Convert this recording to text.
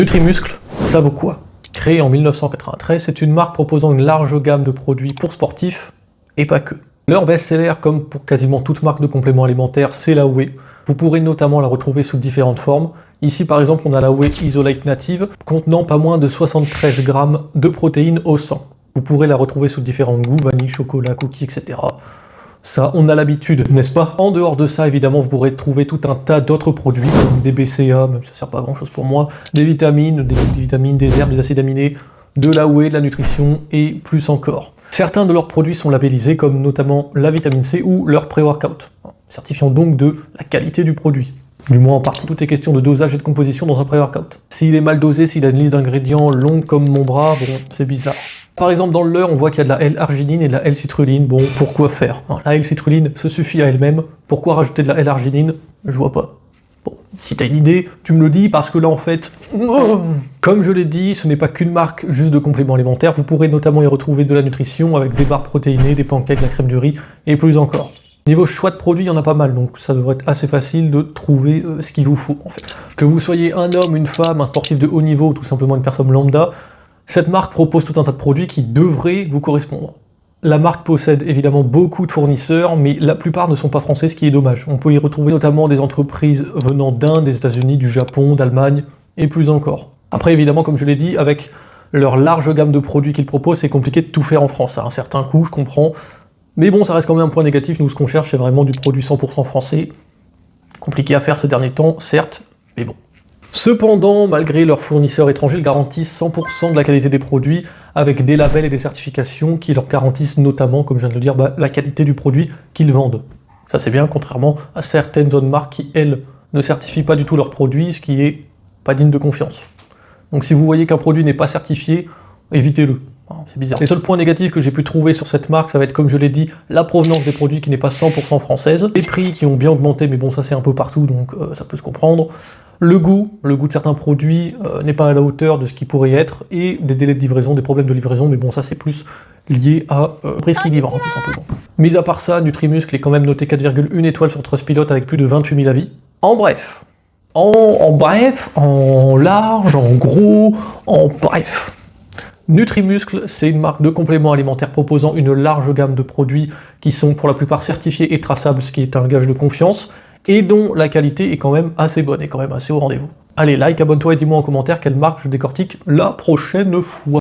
Nutrimuscle, ça vaut quoi? Créé en 1993, c'est une marque proposant une large gamme de produits pour sportifs, et pas que. Leur best-seller, comme pour quasiment toute marque de compléments alimentaires, c'est la whey. Vous pourrez notamment la retrouver sous différentes formes. Ici par exemple, on a la whey Isolate Native, contenant pas moins de 73 grammes de protéines au 100. Vous pourrez la retrouver sous différents goûts, vanille, chocolat, cookies, etc. Ça, on a l'habitude, n'est-ce pas? En dehors de ça, évidemment, vous pourrez trouver tout un tas d'autres produits, comme des BCA, même si ça sert pas à grand chose pour moi, des vitamines, des herbes, des acides aminés, de la whey, de la nutrition, et plus encore. Certains de leurs produits sont labellisés, comme notamment la vitamine C ou leur pré-workout, certifiant donc de la qualité du produit. Du moins en partie. Tout est question de dosage et de composition dans un pré-workout. S'il est mal dosé, s'il a une liste d'ingrédients longue comme mon bras, bon, c'est bizarre. Par exemple, dans le leur, on voit qu'il y a de la L-arginine et de la L-citrulline. Bon, pourquoi faire? La L-citrulline se suffit à elle-même. Pourquoi rajouter de la L-arginine? Je vois pas. Bon, si t'as une idée, tu me le dis, parce que là, en fait... Comme je l'ai dit, ce n'est pas qu'une marque juste de compléments alimentaires. Vous pourrez notamment y retrouver de la nutrition, avec des barres protéinées, des pancakes, de la crème de riz, et plus encore. Niveau choix de produits, il y en a pas mal, donc ça devrait être assez facile de trouver ce qu'il vous faut, en fait. Que vous soyez un homme, une femme, un sportif de haut niveau, ou tout simplement une personne lambda, cette marque propose tout un tas de produits qui devraient vous correspondre. La marque possède évidemment beaucoup de fournisseurs, mais la plupart ne sont pas français, ce qui est dommage. On peut y retrouver notamment des entreprises venant d'Inde, des États-Unis, du Japon, d'Allemagne, et plus encore. Après, évidemment, comme je l'ai dit, avec leur large gamme de produits qu'ils proposent, c'est compliqué de tout faire en France. À un certain coût, je comprends. Mais bon, ça reste quand même un point négatif. Nous, ce qu'on cherche, c'est vraiment du produit 100% français. Compliqué à faire ces derniers temps, certes, mais bon. Cependant, malgré leurs fournisseurs étrangers, ils garantissent 100% de la qualité des produits, avec des labels et des certifications qui leur garantissent notamment, comme je viens de le dire, la qualité du produit qu'ils vendent. Ça c'est bien, contrairement à certaines autres marques qui, elles, ne certifient pas du tout leurs produits, ce qui est pas digne de confiance. Donc si vous voyez qu'un produit n'est pas certifié, évitez-le. C'est bizarre. Les seuls points négatifs que j'ai pu trouver sur cette marque, ça va être, comme je l'ai dit, la provenance des produits qui n'est pas 100% française, les prix qui ont bien augmenté, mais bon, ça c'est un peu partout, donc ça peut se comprendre. Le goût de certains produits n'est pas à la hauteur de ce qui pourrait être, et des délais de livraison, des problèmes de livraison, mais bon, ça c'est plus lié à prix qui livre, tout simplement. Mis à part ça, Nutrimuscle est quand même noté 4,1 étoiles sur Trustpilot avec plus de 28 000 avis. En bref, en large, en gros, en bref. Nutrimuscle, c'est une marque de compléments alimentaires proposant une large gamme de produits qui sont pour la plupart certifiés et traçables, ce qui est un gage de confiance, et dont la qualité est quand même assez bonne, et quand même assez au rendez-vous. Allez, like, abonne-toi et dis-moi en commentaire quelle marque je décortique la prochaine fois.